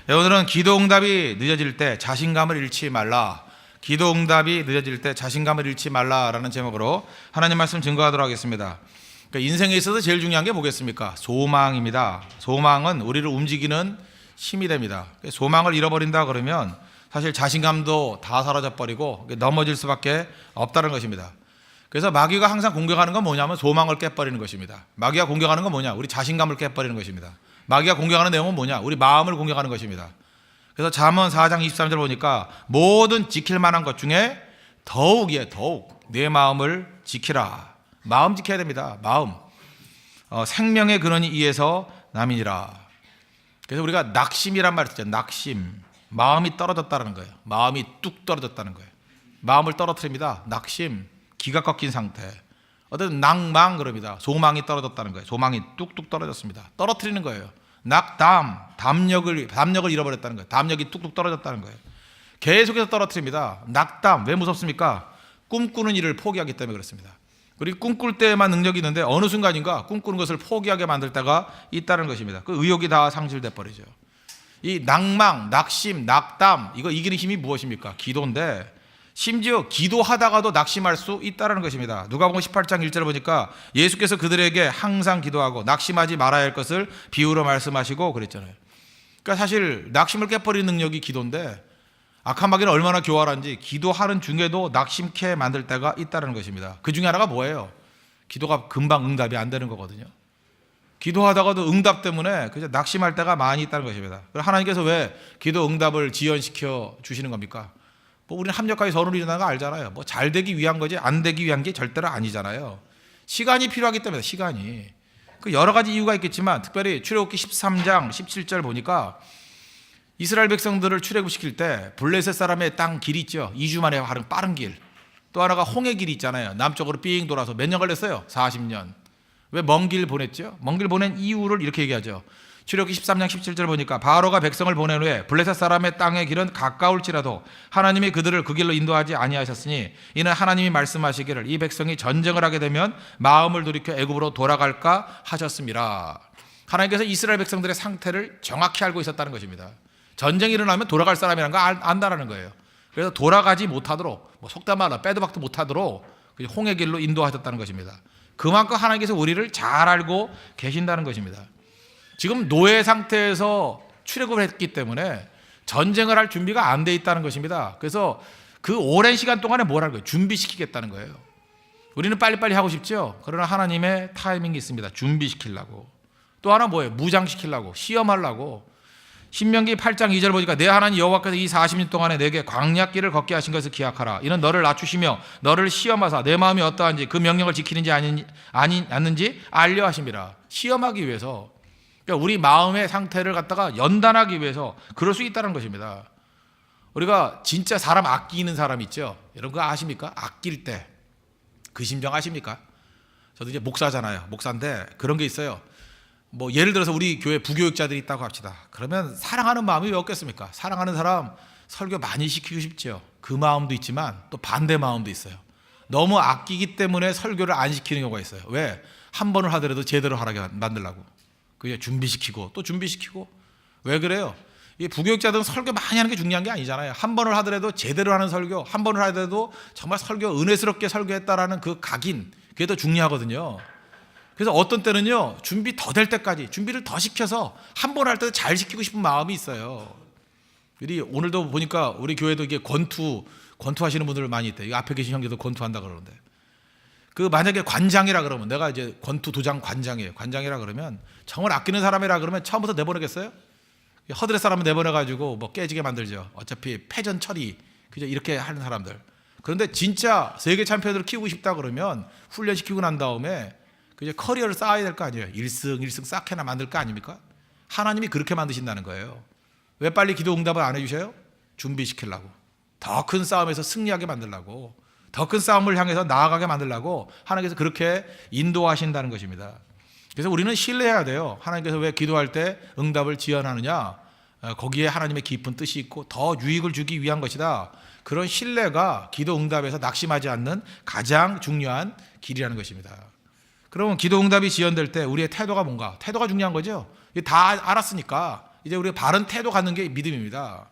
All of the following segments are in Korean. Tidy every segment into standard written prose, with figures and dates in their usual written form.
오늘은 기도응답이 늦어질 때 자신감을 잃지 말라. 기도응답이 늦어질 때 자신감을 잃지 말라라는 제목으로 하나님 말씀 증거하도록 하겠습니다. 그러니까 인생에 있어서 제일 중요한 게 뭐겠습니까? 소망입니다. 소망은 우리를 움직이는 힘이 됩니다. 소망을 잃어버린다 그러면 사실 자신감도 다 사라져버리고 넘어질 수밖에 없다는 것입니다. 그래서 마귀가 항상 공격하는 건 뭐냐면 소망을 깨버리는 것입니다. 마귀가 공격하는 건 뭐냐? 우리 자신감을 깨버리는 것입니다. 마귀가 공격하는 내용은 뭐냐? 우리 마음을 공격하는 것입니다. 그래서 잠언 4장 23절 보니까 모든 지킬 만한 것 중에 더욱 내 마음을 지키라. 마음 지켜야 됩니다. 마음. 생명의 근원이 이에서 남이니라. 그래서 우리가 낙심이란 말을 쓰죠. 낙심. 마음이 떨어졌다는 거예요. 마음이 뚝 떨어졌다는 거예요. 마음을 떨어뜨립니다. 낙심. 기가 꺾인 상태. 어떤 낭망 그럽니다. 소망이 떨어졌다는 거예요. 소망이 뚝뚝 떨어졌습니다. 떨어뜨리는 거예요. 담력을 잃어버렸다는 거예요. 담력이 뚝뚝 떨어졌다는 거예요. 계속해서 떨어뜨립니다. 낙담. 왜 무섭습니까? 꿈꾸는 일을 포기하기 때문에 그렇습니다. 우리 꿈꿀 때만 능력이 있는데 어느 순간인가 꿈꾸는 것을 포기하게 만들 때가 있다는 것입니다. 그 의욕이 다 상실돼 버리죠. 이 낭망, 낙심, 낙담 이거 이기는 힘이 무엇입니까? 기도인데 심지어 기도하다가도 낙심할 수 있다는 것입니다. 누가복음 18장 1절을 보니까 예수께서 그들에게 항상 기도하고 낙심하지 말아야 할 것을 비유로 말씀하시고 그랬잖아요. 그러니까 사실 낙심을 깨버리는 능력이 기도인데 악한 마귀는 얼마나 교활한지 기도하는 중에도 낙심케 만들 때가 있다는 것입니다. 그 중에 하나가 뭐예요? 기도가 금방 응답이 안 되는 거거든요. 기도하다가도 응답 때문에 그냥 낙심할 때가 많이 있다는 것입니다. 하나님께서 왜 기도 응답을 지연시켜 주시는 겁니까? 우리는 합력하여 선을 이루는 거 알잖아요. 잘 되기 위한 거지 안 되기 위한 게 절대로 아니잖아요. 시간이 필요하기 때문에 시간이. 그 여러 가지 이유가 있겠지만 특별히 출애굽기 13장 17절 보니까 이스라엘 백성들을 출애굽시킬 때 블레셋 사람의 땅 길이 있죠. 2주 만에 하는 빠른 길. 또 하나가 홍해 길이 있잖아요. 남쪽으로 삥 돌아서 몇 년 걸렸어요? 40년. 왜 먼 길 보냈죠? 먼 길 보낸 이유를 이렇게 얘기하죠. 출애굽기 13장 17절 보니까 바로가 백성을 보낸 후에 블레셋 사람의 땅의 길은 가까울지라도 하나님이 그들을 그 길로 인도하지 아니하셨으니 이는 하나님이 말씀하시기를 이 백성이 전쟁을 하게 되면 마음을 돌이켜 애굽으로 돌아갈까 하셨습니다. 하나님께서 이스라엘 백성들의 상태를 정확히 알고 있었다는 것입니다. 전쟁이 일어나면 돌아갈 사람이라는 거 안다라는 거예요. 그래서 돌아가지 못하도록 속담 말로 빼도 박도 못하도록 홍해 길로 인도하셨다는 것입니다. 그만큼 하나님께서 우리를 잘 알고 계신다는 것입니다. 지금 노예 상태에서 출애굽을 했기 때문에 전쟁을 할 준비가 안 돼 있다는 것입니다. 그래서 그 오랜 시간 동안에 뭘 할 거예요? 준비시키겠다는 거예요. 우리는 빨리빨리 하고 싶죠. 그러나 하나님의 타이밍이 있습니다. 준비시키려고. 또 하나 뭐예요? 무장시키려고, 시험하려고. 신명기 8장 2절 보니까 내 하나님 여호와께서 이 40년 동안에 내게 광야길을 걷게 하신 것을 기억하라. 이는 너를 낮추시며 너를 시험하사 내 마음이 어떠한지 그 명령을 지키는지 아닌지 알려 하심이라. 시험하기 위해서. 그러니까 우리 마음의 상태를 갖다가 연단하기 위해서 그럴 수 있다는 것입니다. 우리가 진짜 사람 아끼는 사람 있죠. 여러분 그거 아십니까? 아낄 때 그 심정 아십니까? 저도 이제 목사잖아요. 목사인데 그런 게 있어요. 예를 들어서 우리 교회 부교육자들이 있다고 합시다. 그러면 사랑하는 마음이 왜 없겠습니까? 사랑하는 사람 설교 많이 시키고 싶죠. 그 마음도 있지만 또 반대 마음도 있어요. 너무 아끼기 때문에 설교를 안 시키는 경우가 있어요. 왜? 한 번을 하더라도 제대로 하라게 만들려고. 그게 준비시키고 또 준비시키고. 왜 그래요? 이 부교육자들은 설교 많이 하는 게 중요한 게 아니잖아요. 한 번을 하더라도 제대로 하는 설교, 한 번을 하더라도 정말 설교 은혜스럽게 설교했다라는 그 각인, 그게 더 중요하거든요. 그래서 어떤 때는요, 준비 더 될 때까지 준비를 더 시켜서 한 번 할 때도 잘 시키고 싶은 마음이 있어요. 오늘도 보니까 우리 교회도 이게 권투 하시는 분들 많이 있대요. 앞에 계신 형제도 권투한다 그러는데. 만약에 관장이라 그러면 내가 이제 권투 도장 관장이에요. 관장이라 그러면 정말 아끼는 사람이라 그러면 처음부터 내보내겠어요? 허드렛 사람을 내보내가지고 깨지게 만들죠. 어차피 패전 처리, 그죠? 이렇게 하는 사람들. 그런데 진짜 세계 챔피언을 키우고 싶다 그러면 훈련시키고 난 다음에 그냥 커리어를 쌓아야 될 거 아니에요. 1승 쌓게나 만들 거 아닙니까? 하나님이 그렇게 만드신다는 거예요. 왜 빨리 기도 응답을 안 해주셔요? 준비시키려고. 더 큰 싸움에서 승리하게 만들려고. 더 큰 싸움을 향해서 나아가게 만들려고 하나님께서 그렇게 인도하신다는 것입니다. 그래서 우리는 신뢰해야 돼요. 하나님께서 왜 기도할 때 응답을 지연하느냐? 거기에 하나님의 깊은 뜻이 있고 더 유익을 주기 위한 것이다. 그런 신뢰가 기도 응답에서 낙심하지 않는 가장 중요한 길이라는 것입니다. 그러면 기도 응답이 지연될 때 우리의 태도가 뭔가? 태도가 중요한 거죠. 다 알았으니까 이제 우리가 바른 태도 갖는 게 믿음입니다.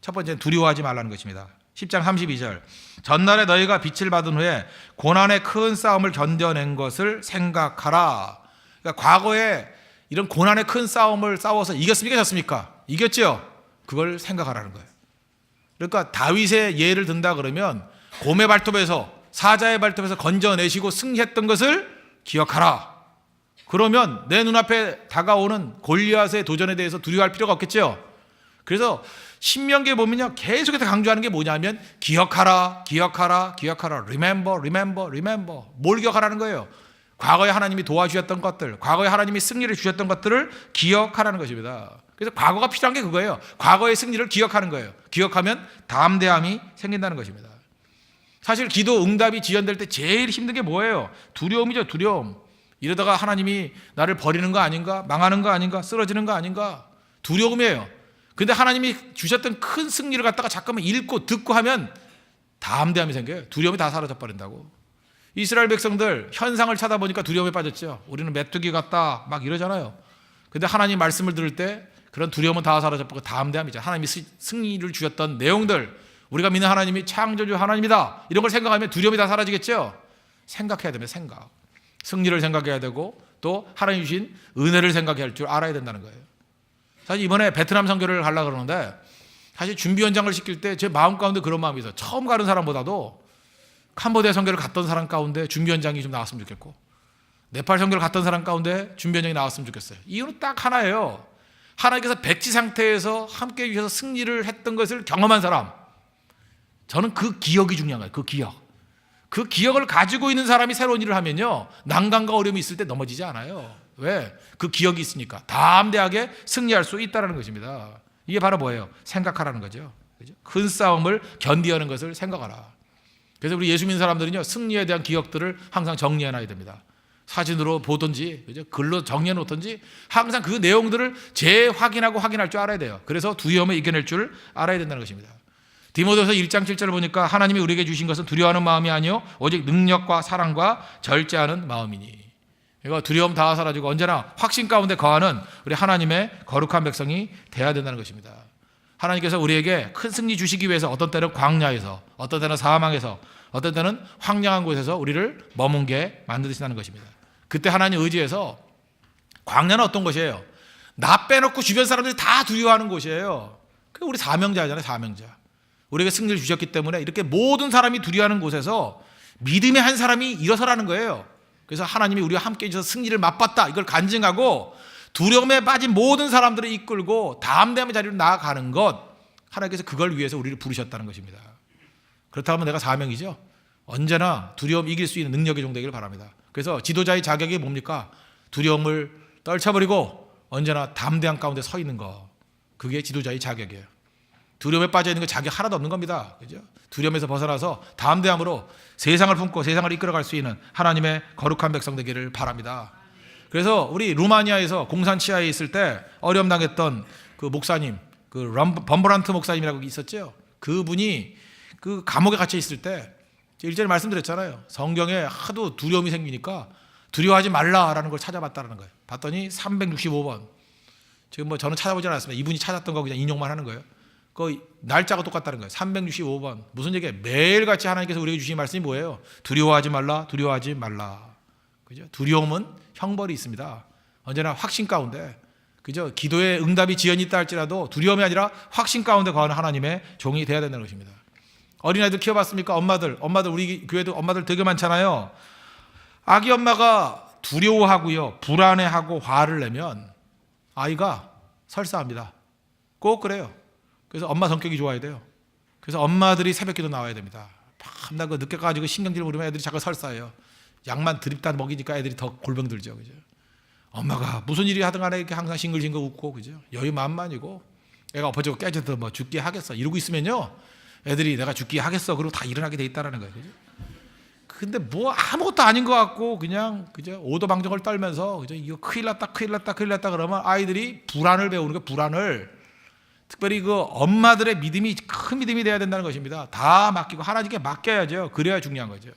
첫 번째는 두려워하지 말라는 것입니다. 10장 32절 전날에 너희가 빛을 받은 후에 고난의 큰 싸움을 견뎌낸 것을 생각하라. 그러니까 과거에 이런 고난의 큰 싸움을 싸워서 이겼습니까? 졌습니까? 이겼죠? 그걸 생각하라는 거예요. 그러니까 다윗의 예를 든다 그러면 곰의 발톱에서 사자의 발톱에서 건져내시고 승리했던 것을 기억하라. 그러면 내 눈앞에 다가오는 골리앗의 도전에 대해서 두려워할 필요가 없겠죠. 그래서 신명기에 보면요 계속해서 강조하는 게 뭐냐면 기억하라, 기억하라, 기억하라. Remember, remember, remember. 뭘 기억하라는 거예요? 과거에 하나님이 도와주셨던 것들, 과거에 하나님이 승리를 주셨던 것들을 기억하라는 것입니다. 그래서 과거가 필요한 게 그거예요. 과거의 승리를 기억하는 거예요. 기억하면 담대함이 생긴다는 것입니다. 사실 기도 응답이 지연될 때 제일 힘든 게 뭐예요? 두려움이죠. 두려움. 이러다가 하나님이 나를 버리는 거 아닌가? 망하는 거 아닌가? 쓰러지는 거 아닌가? 두려움이에요. 근데 하나님이 주셨던 큰 승리를 갖다가 잠깐만 읽고 듣고 하면 담대함이 생겨요. 두려움이 다 사라져 버린다고. 이스라엘 백성들 현상을 찾아보니까 두려움에 빠졌죠. 우리는 메뚜기 같다 막 이러잖아요. 근데 하나님 말씀을 들을 때 그런 두려움은 다 사라져버리고 담대함이죠. 하나님이 승리를 주셨던 내용들, 우리가 믿는 하나님이 창조주 하나님이다, 이런 걸 생각하면 두려움이 다 사라지겠죠. 생각해야 됩니다. 생각. 승리를 생각해야 되고 또 하나님 주신 은혜를 생각해야 할 줄 알아야 된다는 거예요. 사실 이번에 베트남 선교를 가려고 그러는데 사실 준비 현장을 시킬 때 제 마음 가운데 그런 마음이 있어요. 처음 가는 사람보다도 캄보디아 선교를 갔던 사람 가운데 준비 현장이 좀 나왔으면 좋겠고, 네팔 선교를 갔던 사람 가운데 준비 현장이 나왔으면 좋겠어요. 이유는 딱 하나예요. 하나님께서 백지 상태에서 함께 해주셔서 승리를 했던 것을 경험한 사람, 저는 그 기억이 중요한 거예요. 그 기억. 그 기억을 가지고 있는 사람이 새로운 일을 하면요 난관과 어려움이 있을 때 넘어지지 않아요. 왜? 그 기억이 있으니까 담대하게 승리할 수 있다는 것입니다. 이게 바로 뭐예요? 생각하라는 거죠. 그죠? 큰 싸움을 견디하는 것을 생각하라. 그래서 우리 예수 믿는 사람들은요 승리에 대한 기억들을 항상 정리해놔야 됩니다. 사진으로 보든지 그죠? 글로 정리해 놓든지 항상 그 내용들을 재확인하고 확인할 줄 알아야 돼요. 그래서 두려움을 이겨낼 줄 알아야 된다는 것입니다. 디모데후서 1장 7절을 보니까 하나님이 우리에게 주신 것은 두려워하는 마음이 아니요 오직 능력과 사랑과 절제하는 마음이니. 그러니까 두려움 다 사라지고 언제나 확신 가운데 거하는 우리 하나님의 거룩한 백성이 돼야 된다는 것입니다. 하나님께서 우리에게 큰 승리 주시기 위해서 어떤 때는 광야에서, 어떤 때는 사망에서, 어떤 때는 황량한 곳에서 우리를 머문게 만드신다는 것입니다. 그때 하나님 의지해서, 광야는 어떤 곳이에요? 나 빼놓고 주변 사람들이 다 두려워하는 곳이에요. 우리 사명자잖아요. 사명자. 우리에게 승리를 주셨기 때문에 이렇게 모든 사람이 두려워하는 곳에서 믿음의 한 사람이 일어서라는 거예요. 그래서 하나님이 우리와 함께 해주셔서 승리를 맛봤다, 이걸 간증하고 두려움에 빠진 모든 사람들을 이끌고 담대함의 자리로 나아가는 것, 하나님께서 그걸 위해서 우리를 부르셨다는 것입니다. 그렇다면 내가 사명이죠. 언제나 두려움 이길 수 있는 능력의 종 되기를 바랍니다. 그래서 지도자의 자격이 뭡니까? 두려움을 떨쳐버리고 언제나 담대함 가운데 서 있는 것, 그게 지도자의 자격이에요. 두려움에 빠져 있는 거 자격 하나도 없는 겁니다. 그죠? 두려움에서 벗어나서 담대함으로 세상을 품고 세상을 이끌어갈 수 있는 하나님의 거룩한 백성 되기를 바랍니다. 그래서 우리 루마니아에서 공산 치하에 있을 때 어려움 당했던 그 목사님, 그 범브란트 목사님이라고 있었죠. 그분이 그 감옥에 갇혀 있을 때 일전에 말씀드렸잖아요. 성경에 하도 두려움이 생기니까 두려워하지 말라라는 걸 찾아봤다는 거예요. 봤더니 365번. 지금 뭐 저는 찾아보지 않았습니다. 이분이 찾았던 거 그냥 인용만 하는 거예요. 그 날짜가 똑같다는 거예요. 365번. 무슨 얘기예요? 매일같이 하나님께서 우리에게 주신 말씀이 뭐예요? 두려워하지 말라, 두려워하지 말라. 그죠? 두려움은 형벌이 있습니다. 언제나 확신 가운데, 그죠? 기도의 응답이 지연이 있다 할지라도 두려움이 아니라 확신 가운데 거하는 하나님의 종이 되어야 된다는 것입니다. 어린아이들 키워봤습니까? 엄마들 우리 교회도 엄마들 되게 많잖아요. 아기 엄마가 두려워하고요, 불안해하고 화를 내면 아이가 설사합니다. 꼭 그래요. 그래서 엄마 성격이 좋아야 돼요. 그래서 엄마들이 새벽기도 나와야 됩니다. 밤낮 늦게 가지고 신경질 부리면 애들이 자꾸 설사해요. 약만 드립다 먹이니까 애들이 더 골병 들죠. 그죠? 엄마가 무슨 일이 하든 간에 이렇게 항상 싱글싱글 웃고, 그죠? 여유 만만이고, 애가 엎어지고 깨져도 뭐 죽게 하겠어 이러고 있으면요, 애들이 내가 죽게 하겠어 그러고 다 일어나게 돼 있다라는 거예요. 그죠? 근데 뭐 아무것도 아닌 것 같고 그냥 그죠? 오도방정을 떨면서 그죠? 이거 큰일 났다 그러면 아이들이 불안을 배우는 거예요. 불안을. 특별히 그 엄마들의 믿음이 큰 믿음이 돼야 된다는 것입니다. 다 맡기고 하나님께 맡겨야죠. 그래야 중요한 거죠.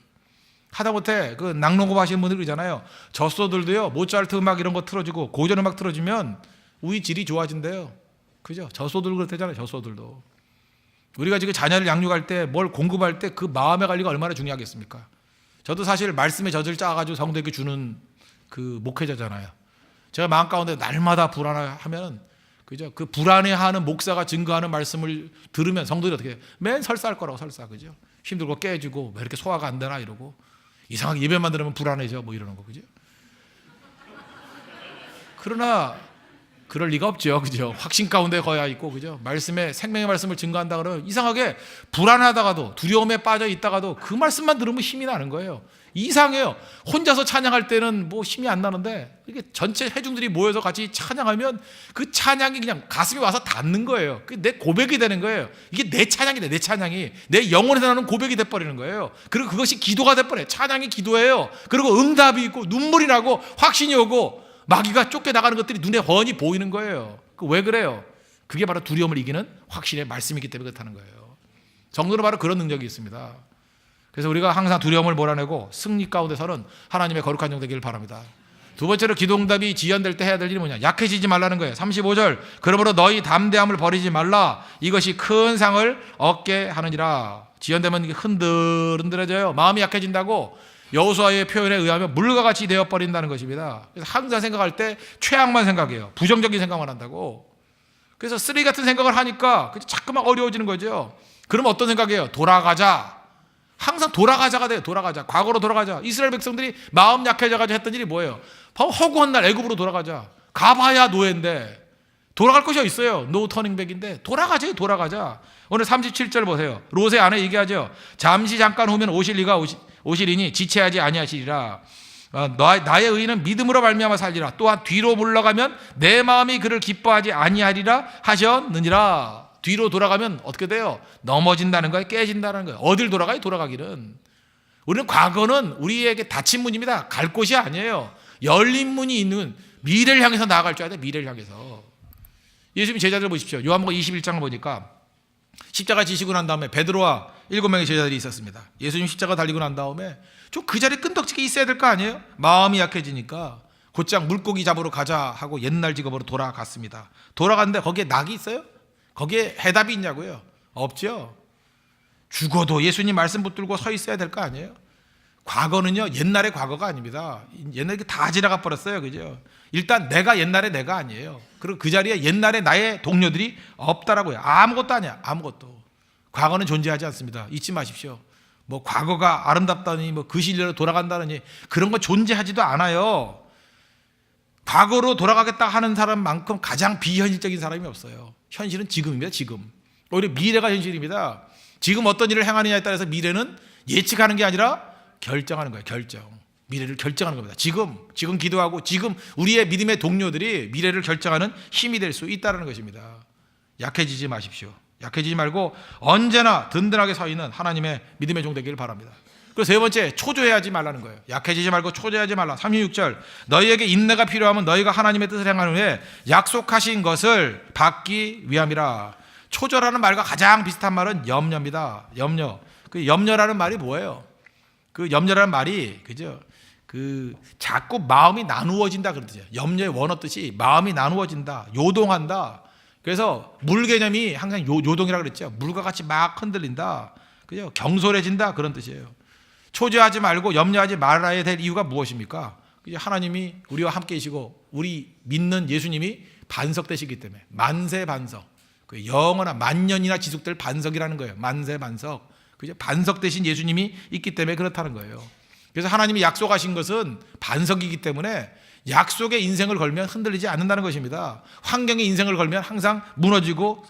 하다못해 그 낙농업 하시는 분들 그러잖아요. 젖소들도요 모차르트 음악 이런 거 틀어주고 고전 음악 틀어주면 우리 질이 좋아진대요. 그죠? 저소들 그렇대잖아요. 저소들도. 우리가 지금 자녀를 양육할 때 뭘 공급할 때 그 마음의 관리가 얼마나 중요하겠습니까? 저도 사실 말씀의 젖을 짜가지고 성도에게 주는 그 목회자잖아요. 제가 마음 가운데 날마다 불안해하면 그죠? 그 불안해하는 목사가 증거하는 말씀을 들으면 성도들이 어떻게 해요? 맨 설사할 거라고 설사, 그죠? 힘들고 깨지고 왜 이렇게 소화가 안 되나 이러고 이상하게 예배만 들으면 불안해져 뭐 이러는 거, 그죠? 그러나 그럴 리가 없죠, 그죠? 확신 가운데 거야 있고, 그죠? 말씀에 생명의 말씀을 증거한다 그러면 이상하게 불안하다가도 두려움에 빠져 있다가도 그 말씀만 들으면 힘이 나는 거예요. 이상해요. 혼자서 찬양할 때는 뭐 힘이 안 나는데 이게 전체 회중들이 모여서 같이 찬양하면 그 찬양이 그냥 가슴에 와서 닿는 거예요. 그게 내 고백이 되는 거예요. 이게 내 찬양이 돼, 내 찬양이 내 영혼에서 나는 고백이 돼버리는 거예요. 그리고 그것이 기도가 돼버려요. 찬양이 기도예요. 그리고 응답이 있고 눈물이 나고 확신이 오고 마귀가 쫓겨나가는 것들이 눈에 훤히 보이는 거예요. 왜 그래요? 그게 바로 두려움을 이기는 확신의 말씀이기 때문에 그렇다는 거예요. 성도는 바로 그런 능력이 있습니다. 그래서 우리가 항상 두려움을 몰아내고 승리 가운데서는 하나님의 거룩한 종 되기를 바랍니다. 두 번째로 기도응답이 지연될 때 해야 될 일이 뭐냐? 약해지지 말라는 거예요. 35절 그러므로 너희 담대함을 버리지 말라. 이것이 큰 상을 얻게 하느니라. 지연되면 흔들흔들해져요. 마음이 약해진다고 여호수아의 표현에 의하면 물과 같이 되어버린다는 것입니다. 그래서 항상 생각할 때 최악만 생각해요. 부정적인 생각만 한다고. 그래서 쓰레기 같은 생각을 하니까 자꾸만 어려워지는 거죠. 그러면 어떤 생각이에요? 돌아가자. 항상 돌아가자가 돼요. 돌아가자. 과거로 돌아가자. 이스라엘 백성들이 마음 약해져가지고 했던 일이 뭐예요? 바로 허구한 날 애굽으로 돌아가자. 가봐야 노예인데 돌아갈 곳이 있어요. 노 터닝백인데 돌아가자. 돌아가자. 오늘 37절 보세요. 롯의 아내 얘기하죠. 잠시 잠깐 후면 오시리니 지체하지 아니하시리라. 나의 의인은 믿음으로 말미암아 살리라. 또한 뒤로 물러가면 내 마음이 그를 기뻐하지 아니하리라 하셨느니라. 뒤로 돌아가면 어떻게 돼요? 넘어진다는 거예요. 깨진다는 거예요. 어딜 돌아가요? 돌아가기는. 우리는 과거는 우리에게 닫힌 문입니다. 갈 곳이 아니에요. 열린 문이 있는 미래를 향해서 나아갈 줄 알아야 돼. 미래를 향해서. 예수님 제자들 보십시오. 요한복음 21장을 보니까 십자가 지시고 난 다음에 베드로와 7명의 제자들이 있었습니다. 예수님 십자가 달리고 난 다음에 좀 그 자리에 끈덕지게 있어야 될 거 아니에요? 마음이 약해지니까 곧장 물고기 잡으러 가자 하고 옛날 직업으로 돌아갔습니다. 돌아갔는데 거기에 낙이 있어요? 거기에 해답이 있냐고요? 없죠. 죽어도 예수님 말씀 붙들고 서 있어야 될 거 아니에요? 과거는요 옛날의 과거가 아닙니다. 옛날에 다 지나가 버렸어요, 그죠? 일단 내가 옛날에 내가 아니에요. 그리고 그 자리에 옛날에 나의 동료들이 없다라고요. 아무것도 아니야, 아무것도. 과거는 존재하지 않습니다. 잊지 마십시오. 뭐 과거가 아름답다니 뭐 그 시절로 돌아간다느니 그런 거 존재하지도 않아요. 과거로 돌아가겠다 하는 사람만큼 가장 비현실적인 사람이 없어요. 현실은 지금입니다. 지금. 오히려 미래가 현실입니다. 지금 어떤 일을 행하느냐에 따라서 미래는 예측하는 게 아니라 결정하는 거예요. 결정. 미래를 결정하는 겁니다. 지금 기도하고 지금 우리의 믿음의 동료들이 미래를 결정하는 힘이 될 수 있다는 것입니다. 약해지지 마십시오. 약해지지 말고 언제나 든든하게 서 있는 하나님의 믿음의 종 되기를 바랍니다. 그리고 세 번째, 초조해하지 말라는 거예요. 약해지지 말고 초조해하지 말라. 36절 너희에게 인내가 필요하면 너희가 하나님의 뜻을 행한 후에 약속하신 것을 받기 위함이라. 초조라는 말과 가장 비슷한 말은 염려입니다. 염려. 그 염려라는 말이 뭐예요? 그 염려라는 말이 그죠? 그 자꾸 마음이 나누어진다 그런 뜻이에요. 염려의 원어 뜻이 마음이 나누어진다, 요동한다. 그래서 물 개념이 항상 요동이라고 그랬죠. 물과 같이 막 흔들린다. 그죠? 경솔해진다 그런 뜻이에요. 초조하지 말고 염려하지 말아야 될 이유가 무엇입니까? 하나님이 우리와 함께 계시고 우리 믿는 예수님이 반석되시기 때문에 만세 반석. 그 영원한 만년이나 지속될 반석이라는 거예요. 만세 반석. 그죠? 반석 되신 예수님이 있기 때문에 그렇다는 거예요. 그래서 하나님이 약속하신 것은 반석이기 때문에 약속의 인생을 걸면 흔들리지 않는다는 것입니다. 환경의 인생을 걸면 항상 무너지고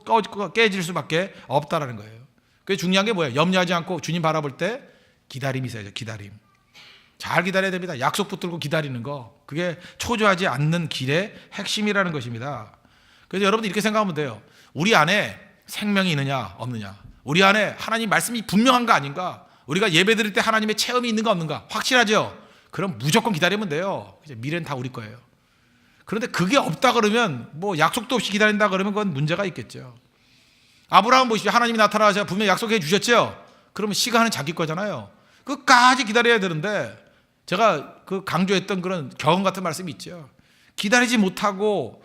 깨질 수밖에 없다는 거예요. 그게 중요한 게 뭐예요? 염려하지 않고 주님 바라볼 때 기다림이 있어야죠. 기다림. 잘 기다려야 됩니다. 약속 붙들고 기다리는 거. 그게 초조하지 않는 길의 핵심이라는 것입니다. 그래서 여러분들 이렇게 생각하면 돼요. 우리 안에 생명이 있느냐 없느냐. 우리 안에 하나님 말씀이 분명한 거 아닌가. 우리가 예배 드릴 때 하나님의 체험이 있는가 없는가 확실하죠? 그럼 무조건 기다리면 돼요. 미래는 다 우리 거예요. 그런데 그게 없다 그러면 뭐 약속도 없이 기다린다 그러면 그건 문제가 있겠죠. 아브라함 보십시오. 하나님이 나타나서 분명히 약속해 주셨죠? 그러면 시간은 자기 거잖아요. 끝까지 기다려야 되는데 제가 그 강조했던 그런 경험 같은 말씀이 있죠. 기다리지 못하고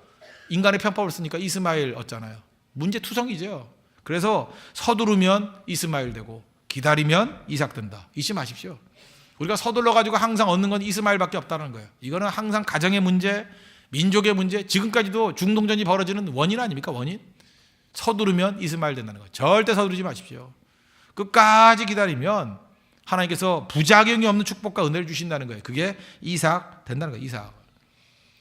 인간의 편법을 쓰니까 이스마엘 얻잖아요. 문제투성이죠. 그래서 서두르면 이스마엘 되고 기다리면 이삭 된다. 잊지 마십시오. 우리가 서둘러 가지고 항상 얻는 건 이스마엘밖에 없다는 거예요. 이거는 항상 가정의 문제, 민족의 문제, 지금까지도 중동전이 벌어지는 원인 아닙니까? 원인. 서두르면 이스마엘 된다는 거예요. 절대 서두르지 마십시오. 끝까지 기다리면 하나님께서 부작용이 없는 축복과 은혜를 주신다는 거예요. 그게 이삭 된다는 거예요. 이삭.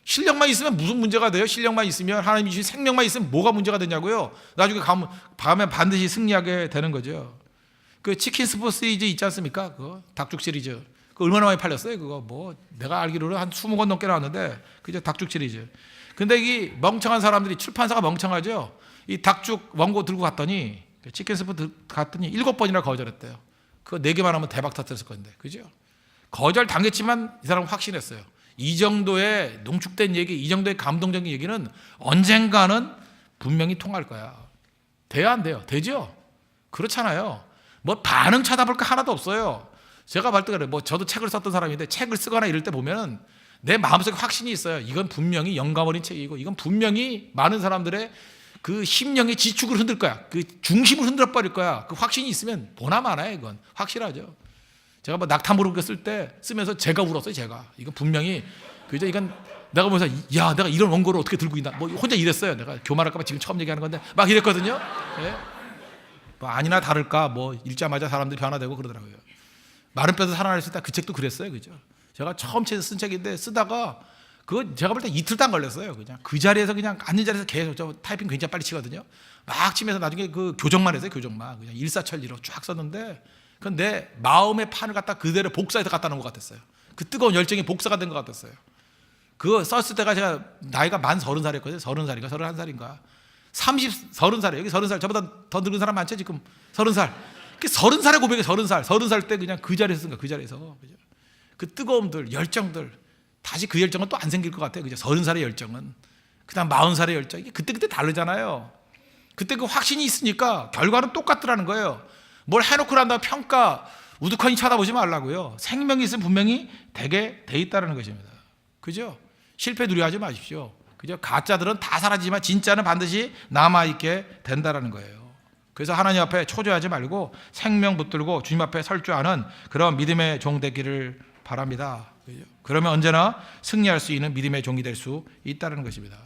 실력만 있으면 무슨 문제가 돼요? 실력만 있으면, 하나님이 주신 생명만 있으면 뭐가 문제가 되냐고요? 나중에 가면 반드시 승리하게 되는 거죠. 그 치킨 스프 시리즈 있지 않습니까? 그거 닭죽 시리즈. 그 얼마나 많이 팔렸어요? 그거 뭐 내가 알기로는 한 20권 넘게 나왔는데 그죠? 닭죽 시리즈. 근데 이 멍청한 사람들이, 출판사가 멍청하죠. 이 닭죽 원고 들고 갔더니, 치킨 스프 갔더니 7번이나 거절했대요. 그거 4개만 하면 대박 터뜨렸을 건데, 그죠? 거절 당했지만 이 사람은 확신했어요. 이 정도의 농축된 얘기, 이 정도의 감동적인 얘기는 언젠가는 분명히 통할 거야. 돼야 안 돼요? 되죠? 그렇잖아요. 뭐 반응 찾아볼 거 하나도 없어요. 제가 볼 때 그래요. 뭐 저도 책을 썼던 사람인데 책을 쓰거나 이럴 때 보면은 내 마음속에 확신이 있어요. 이건 분명히 영감 어린 책이고, 이건 분명히 많은 사람들의 그 심령의 지축을 흔들 거야. 그 중심을 흔들어 버릴 거야. 그 확신이 있으면 보나 마나요. 이건 확실하죠. 제가 뭐 낙타 무릎 쓸 때 쓰면서 제가 울었어요. 제가 이건 분명히, 그죠? 이건 내가 보면서 야, 내가 이런 원고를 어떻게 들고 있나, 뭐 혼자 이랬어요. 내가 교만할까봐 지금 처음 얘기하는 건데 막 이랬거든요. 네? 뭐 아니나 다를까 뭐 읽자마자 사람들이 변화되고 그러더라고요. 마른 뼈도 살아날 수 있다. 그 책도 그랬어요. 그죠? 제가 처음 쓴 책인데 쓰다가 그거 제가 볼 때 이틀도 안 걸렸어요. 그냥 그 자리에서, 그냥 앉는 자리에서 계속, 저 타이핑 굉장히 빨리 치거든요. 막 치면서 나중에 그 교정만 했어요. 교정만. 그냥 일사천리로 쫙 썼는데 그건 내 마음의 판을 갖다 그대로 복사해서 갖다 놓은 것 같았어요. 그 뜨거운 열정이 복사가 된 것 같았어요. 그거 썼을 때가 제가 나이가 만 30살이었거든요. 30살인가 31살인가 30살이에요. 여기 30살. 저보다 더 늙은 사람 많죠 지금. 30살. 30살의 고백이 30살 때 그냥 그 자리에서 쓴 거야. 그 자리에서. 그죠? 그 뜨거움들, 열정들, 다시 그 열정은 또 안 생길 것 같아요. 그죠? 30살의 열정은. 그다음 40살의 열정. 이게 그때 다르잖아요. 그때 그 확신이 있으니까 결과는 똑같더라는 거예요. 뭘 해놓고 난 다음에 평가, 우두커니 쳐다보지 말라고요. 생명이 있으면 분명히 되게 돼 있다는 것입니다. 그죠? 실패 두려워하지 마십시오. 그죠? 가짜들은 다 사라지지만 진짜는 반드시 남아있게 된다는 거예요. 그래서 하나님 앞에 초조하지 말고 생명 붙들고 주님 앞에 설 줄 아는 그런 믿음의 종 되기를 바랍니다. 그죠? 그러면 언제나 승리할 수 있는 믿음의 종이 될 수 있다는 것입니다.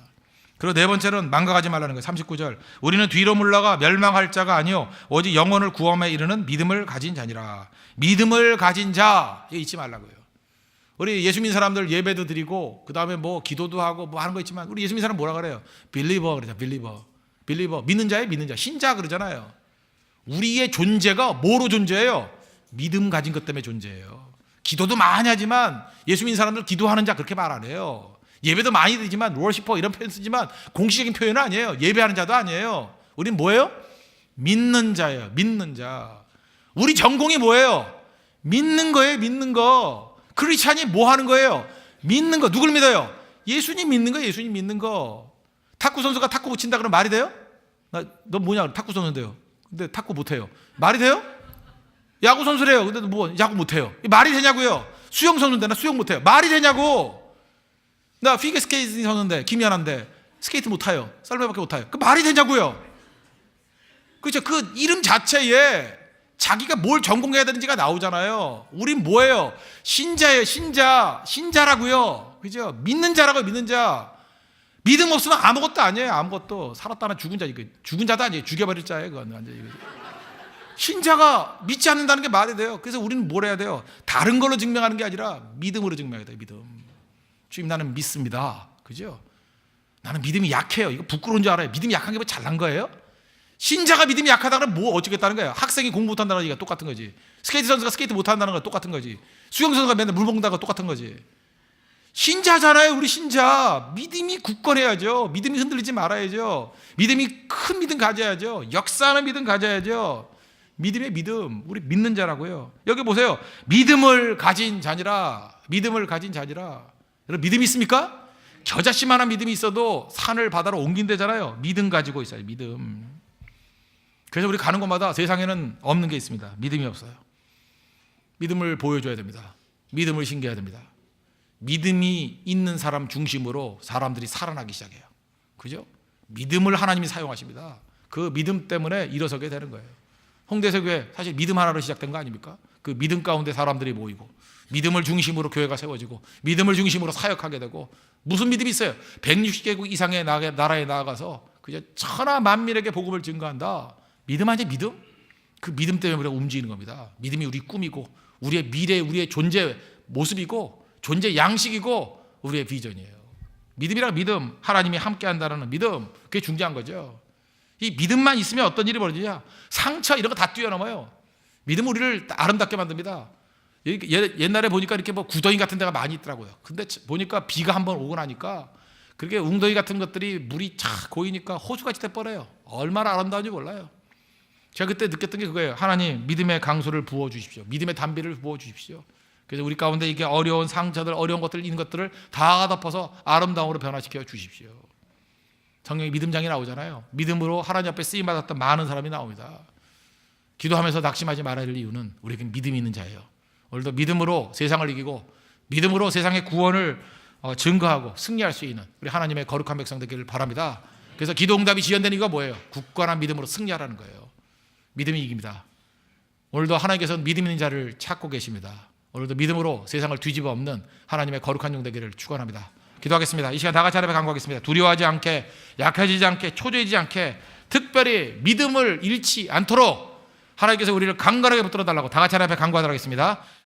그리고 네 번째는 망각하지 말라는 거예요. 39절. 우리는 뒤로 물러가 멸망할 자가 아니요 오직 영혼을 구원에 이르는 믿음을 가진 자니라. 믿음을 가진 자, 이거 잊지 말라고요. 우리 예수 믿는 사람들 예배도 드리고 그다음에 뭐 기도도 하고 뭐 하는 거 있지만, 우리 예수 믿는 사람 뭐라 그래요? 빌리버 그러죠. 빌리버. 믿는 자예요. 믿는 자. 신자 그러잖아요. 우리의 존재가 뭐로 존재해요? 믿음 가진 것 때문에 존재해요. 기도도 많이 하지만 예수 믿는 사람들 기도하는 자 그렇게 말 안 해요. 예배도 많이 드리지만, 워시퍼 이런 표현 쓰지만 공식적인 표현은 아니에요. 예배하는 자도 아니에요. 우린 뭐예요? 믿는 자예요. 믿는 자. 우리 전공이 뭐예요? 믿는 거예요. 믿는 거. 크리스찬이 뭐 하는 거예요? 믿는 거. 누굴 믿어요? 예수님 믿는 거예요. 예수님 믿는 거. 탁구 선수가 탁구 못 친다 그러면 말이 돼요? 너 뭐냐? 탁구 선수인데요. 근데 탁구 못 해요. 말이 돼요? 야구 선수래요. 근데 뭐 야구 못 해요. 말이 되냐고요? 수영 선수인데 나 수영 못 해요. 말이 되냐고? 나 피겨 스케이팅 선수인데, 김연아인데 스케이트 못 타요. 썰매밖에 못 타요. 그 말이 되냐고요? 그렇죠? 그 이름 자체에 자기가 뭘 전공해야 되는지가 나오잖아요. 우린 뭐예요? 신자예요. 신자라고요. 그죠? 믿는 자라고요. 믿는 자. 믿음 없으면 아무것도 아니에요. 아무것도. 살았다는 죽은 자. 이거 죽은 자도 아니에요. 죽여버릴 자예요. 그건 완전히. 신자가 믿지 않는다는 게 말이 돼요. 그래서 우리는 뭘 해야 돼요? 다른 걸로 증명하는 게 아니라 믿음으로 증명해야 돼요. 믿음. 주님, 나는 믿습니다. 그죠? 나는 믿음이 약해요. 이거 부끄러운 줄 알아요. 믿음이 약한 게 뭐 잘난 거예요? 신자가 믿음이 약하다 그러면 뭐 어쩌겠다는 거예요? 학생이 공부 못한다는 얘기가 똑같은 거지. 스케이트 선수가 스케이트 못한다는 거 똑같은 거지. 수영 선수가 맨날 물 먹는다는 거 똑같은 거지. 신자잖아요. 우리 신자. 믿음이 굳건해야죠. 믿음이 흔들리지 말아야죠. 믿음이 큰 믿음 가져야죠. 역사하는 믿음 가져야죠. 믿음의 믿음. 우리 믿는 자라고요. 여기 보세요. 믿음을 가진 자니라. 믿음을 가진 자니라. 여러분 믿음이 있습니까? 겨자씨만한 믿음이 있어도 산을 바다로 옮긴대잖아요. 믿음 가지고 있어요. 믿음. 그래서 우리 가는 곳마다 세상에는 없는 게 있습니다. 믿음이 없어요. 믿음을 보여줘야 됩니다. 믿음을 신겨야 됩니다. 믿음이 있는 사람 중심으로 사람들이 살아나기 시작해요. 그죠? 믿음을 하나님이 사용하십니다. 그 믿음 때문에 일어서게 되는 거예요. 홍대서 교회 사실 믿음 하나로 시작된 거 아닙니까? 그 믿음 가운데 사람들이 모이고 믿음을 중심으로 교회가 세워지고 믿음을 중심으로 사역하게 되고, 무슨 믿음이 있어요? 160개국 이상의 나라에 나아가서 그저 천하 만민에게 복음을 증거한다. 믿음 아니에요, 믿음? 그 믿음 때문에 우리가 움직이는 겁니다. 믿음이 우리 꿈이고 우리의 미래, 우리의 존재 모습이고 존재 양식이고 우리의 비전이에요. 믿음이란 믿음, 하나님이 함께한다는 믿음, 그게 중요한 거죠. 이 믿음만 있으면 어떤 일이 벌어지냐? 상처 이런 거 다 뛰어넘어요. 믿음은 우리를 아름답게 만듭니다. 옛날에 보니까 이렇게 뭐 구덩이 같은 데가 많이 있더라고요. 근데 보니까 비가 한번 오고 나니까 그렇게 웅덩이 같은 것들이 물이 착 고이니까 호수같이 돼버려요. 얼마나 아름다운지 몰라요. 제가 그때 느꼈던 게 그거예요. 하나님, 믿음의 강수를 부어주십시오. 믿음의 담비를 부어주십시오. 그래서 우리 가운데 이게 어려운 상처들, 어려운 것들, 이런 것들을 다 덮어서 아름다움으로 변화시켜 주십시오. 성경에 믿음장이 나오잖아요. 믿음으로 하나님 앞에 쓰임받았던 많은 사람이 나옵니다. 기도하면서 낙심하지 말아야 할 이유는 우리에게 믿음이 있는 자예요. 오늘도 믿음으로 세상을 이기고 믿음으로 세상의 구원을 증거하고 승리할 수 있는 우리 하나님의 거룩한 백성 되기를 바랍니다. 그래서 기도응답이 지연되는 이유가 뭐예요? 굳건한 믿음으로 승리하라는 거예요. 믿음이 이깁니다. 오늘도 하나님께서는 믿음 있는 자를 찾고 계십니다. 오늘도 믿음으로 세상을 뒤집어 엎는 하나님의 거룩한 종 되기를 축원합니다. 기도하겠습니다. 이 시간 다 같이 하나님께 간구하겠습니다. 두려워하지 않게, 약해지지 않게, 초조해지지 않게, 특별히 믿음을 잃지 않도록 하나님께서 우리를 강건하게 붙들어 달라고 다 같이 하나님 앞에 간구하도록 하겠습니다.